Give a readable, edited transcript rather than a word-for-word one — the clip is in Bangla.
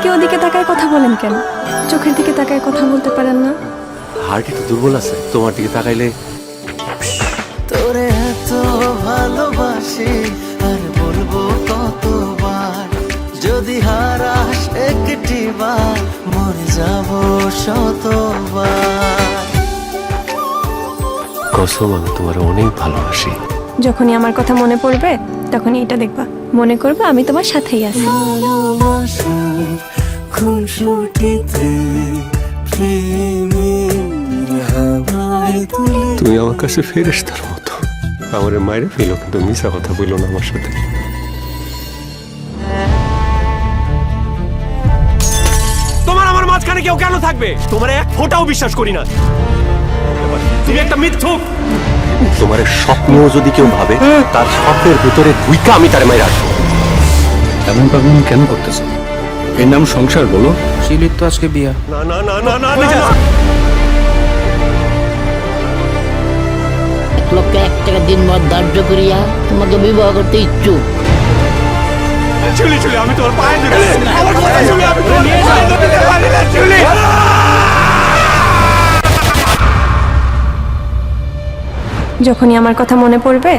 এদিকে ওদিকে তাকায় কথা বলেন কেন? চোখের দিকে তাকায় কথা বলতে পারেন না? হার্ট একটু দুর্বল আছে, তোমার দিকে তাকাইলে। তোরে এত ভালোবাসি আর বলবো কতবার, যদি হারাস একটি বার মরে যাব শতবার। কসম, আমি তোমার অনেক ভালোবাসি। যখনই আমার কথা মনে পড়বে তখনই এটা দেখবা, মনে করবে আমি তোমার সাথেই আছি। ভালোবাসার খুনসুটিতে প্রেমের হাওয়ায় তুলে তুমি আমার কাছে ফেরেশতার মতো। আমার মায়ের ফেলো, কিন্তু মিছা কথা বললো না আমার সাথে। তোমার আমার মাঝখানে কেউ কেন থাকবে? তোমার এক ফোঁটাও বিশ্বাস করি না। তুমি একটা মিথ্যুক। তোমার স্বপ্নেও যদি কেউ ভাবে, তার স্বপ্নের ভিতরে ঢুইকা আমি তার মায়ের আসবো। এমন পাগলামি কেন করতেছো? এর নাম সংসার বলো। শিলির তো আজকে বিয়া। না না না না না না। 1,01,000 টাকা দিন মত ধার্য করিয়া তোমাকে বিবাহ করতে ইচ্ছুক। চুলি চুলি, আমি তোমার পায়ে ধরে আমার কথা শুনে আমি তোমার পায়ে ধরে পারি না, চুলি। যখনই আমার কথা মনে পড়বে